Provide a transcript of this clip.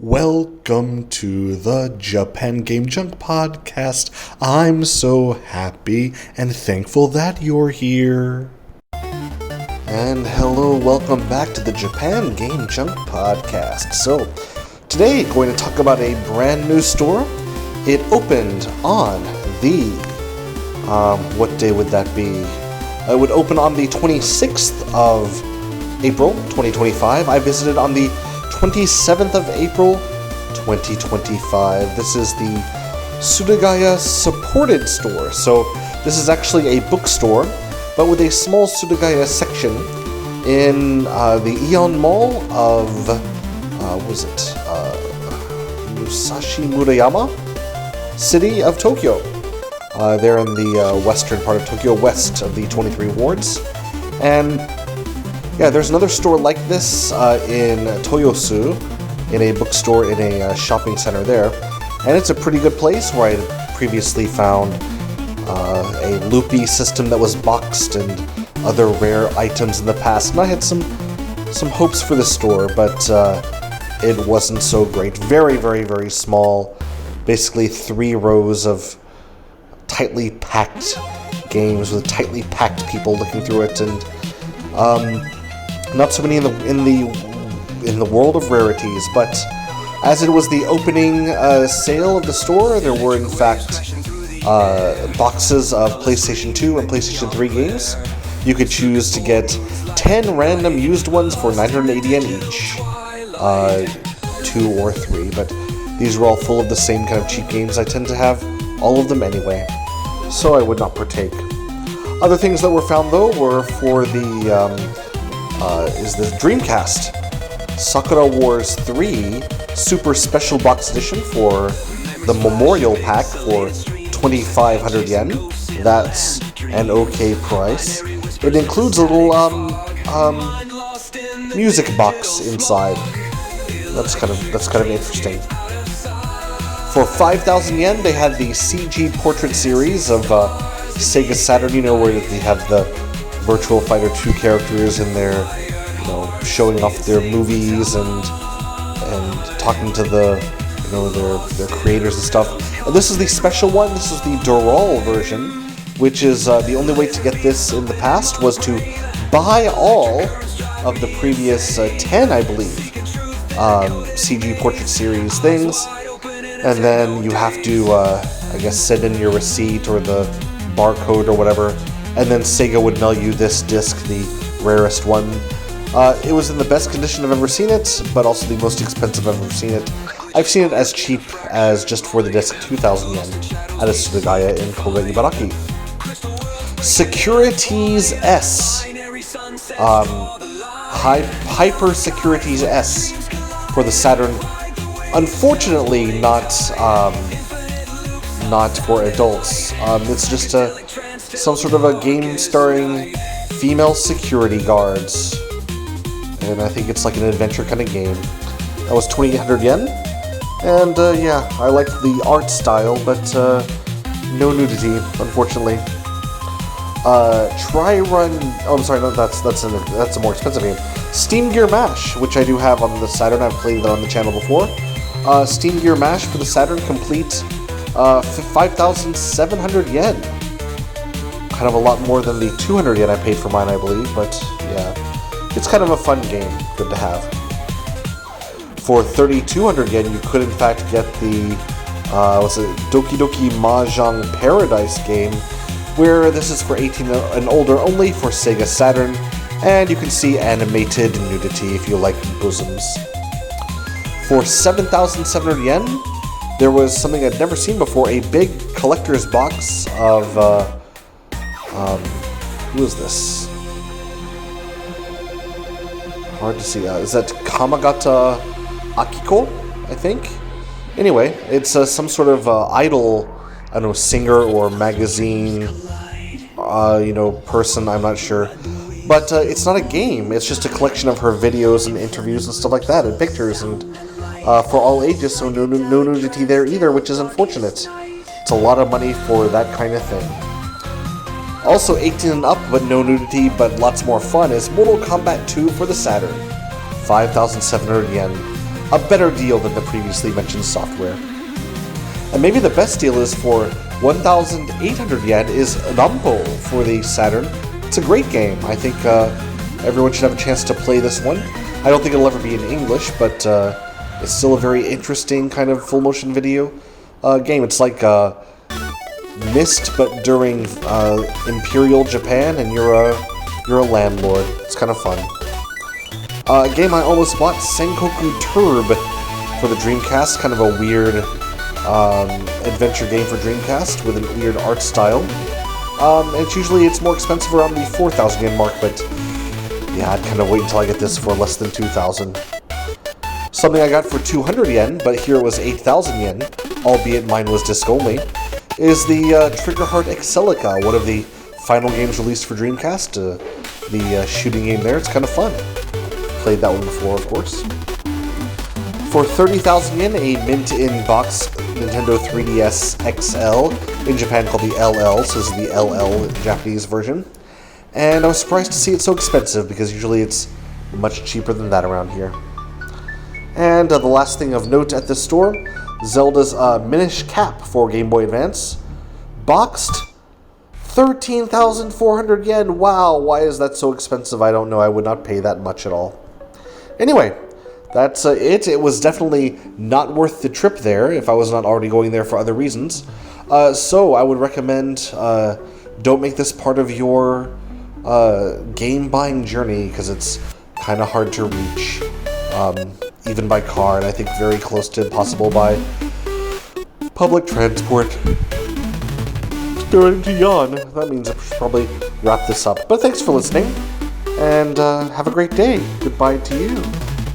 Welcome to the Japan Game Junk podcast. I'm so happy and thankful that you're here. And hello, welcome back to the Japan Game Junk podcast. So, today going to talk about a brand new store. It opened on the, what day would that be? It would open on the 26th of April, 2025. I visited on the 27th of April, 2025. This is the Surugaya supported store. So this is actually a bookstore, but with a small Surugaya section in the AEON Mall of, Higashimurayama city of Tokyo. They're in the western part of Tokyo, west of the 23 wards. And yeah, there's another store like this in Toyosu, in a bookstore in a shopping center there. And it's a pretty good place where I had previously found a loopy system that was boxed and other rare items in the past. And I had some hopes for the store, but it wasn't so great. Very, very, very small. Basically 3 rows of tightly packed games with tightly packed people looking through it, and not so many in the world of rarities. But as it was the opening sale of the store, there were in fact boxes of PlayStation 2 and PlayStation 3 games. You could choose to get 10 random used ones for 980 yen each, 2 or 3. But these were all full of the same kind of cheap games. I tend to have all of them anyway, so I would not partake. Other things that were found though were for the Dreamcast Sakura Wars 3 Super Special Box Edition for the Memorial Pack for 2,500 yen. That's an okay price. It includes a little music box inside. That's kind of interesting. For 5,000 yen, they had the CG Portrait series of Sega Saturn. You know, where they have the Virtual Fighter 2 characters in there, showing off their movies and talking to their creators and stuff. And this is the special one. This is the Dural version, which is the only way to get this in the past was to buy all of the previous 10, I believe, CG Portrait series things, and then you have to, send in your receipt or the barcode or whatever, and then Sega would mail you this disc, the rarest one. It was in the best condition I've ever seen it, but also the most expensive I've ever seen it. I've seen it as cheap as, just for the disc, 2,000 yen at a Surugaya in Koga, Ibaraki. Securities S. Hyper Securities S for the Saturn. Unfortunately, not for adults. It's just some sort of a game starring female security guards, and I think it's like an adventure kind of game. That was 2,800 yen, and I liked the art style, but no nudity, unfortunately. That's a more expensive game. Steam Gear Mash, which I do have on the Saturn. I've played it on the channel before. Steam Gear Mash for the Saturn complete, 5,700 yen. Kind of a lot more than the 200 yen I paid for mine, I believe, but yeah. It's kind of a fun game, good to have. For 3,200 yen, you could in fact get the, Doki Doki Mahjong Paradise game, where this is for 18 and older only for Sega Saturn, and you can see animated nudity if you like bosoms. For 7,700 yen, there was something I'd never seen before, a big collector's box of, who is this? Hard to see. Is that Kamagata Akiko, I think? Anyway, it's some sort of idol, I don't know, singer or magazine, person, I'm not sure. But it's not a game, it's just a collection of her videos and interviews and stuff like that, and pictures, and for all ages, so no nudity there either, which is unfortunate. It's a lot of money for that kind of thing. Also 18 and up, but no nudity, but lots more fun, is Mortal Kombat 2 for the Saturn. 5,700 yen. a better deal than the previously mentioned software. And maybe the best deal is for 1,800 yen is Nampo for the Saturn. It's a great game. I think everyone should have a chance to play this one. I don't think it'll ever be in English, but it's still a very interesting kind of full motion video game. It's like Myst, but during Imperial Japan, and you're a landlord. It's kind of fun. A game I almost bought, Senkoku TURB for the Dreamcast. Kind of a weird adventure game for Dreamcast with a weird art style. And it's more expensive around the 4,000 yen mark, but yeah, I'd kind of wait until I get this for less than 2,000. Something I got for 200 yen, but here it was 8,000 yen, albeit mine was disc only, is the Triggerheart Excelica, one of the final games released for Dreamcast. The shooting game there, it's kind of fun. Played that one before, of course. For 30,000 yen, a mint-in-box Nintendo 3DS XL, in Japan called the LL, so this is the LL Japanese version. And I was surprised to see it so expensive, because usually it's much cheaper than that around here. And the last thing of note at this store, Zelda's Minish Cap for Game Boy Advance. Boxed, 13,400 yen. Wow, why is that so expensive? I don't know. I would not pay that much at all. Anyway, that's it. It was definitely not worth the trip there if I was not already going there for other reasons. So I would recommend don't make this part of your game buying journey, because it's kind of hard to reach. Even by car, and I think very close to impossible by public transport. Starting to yawn. That means I should probably wrap this up. But thanks for listening, and have a great day. Goodbye to you.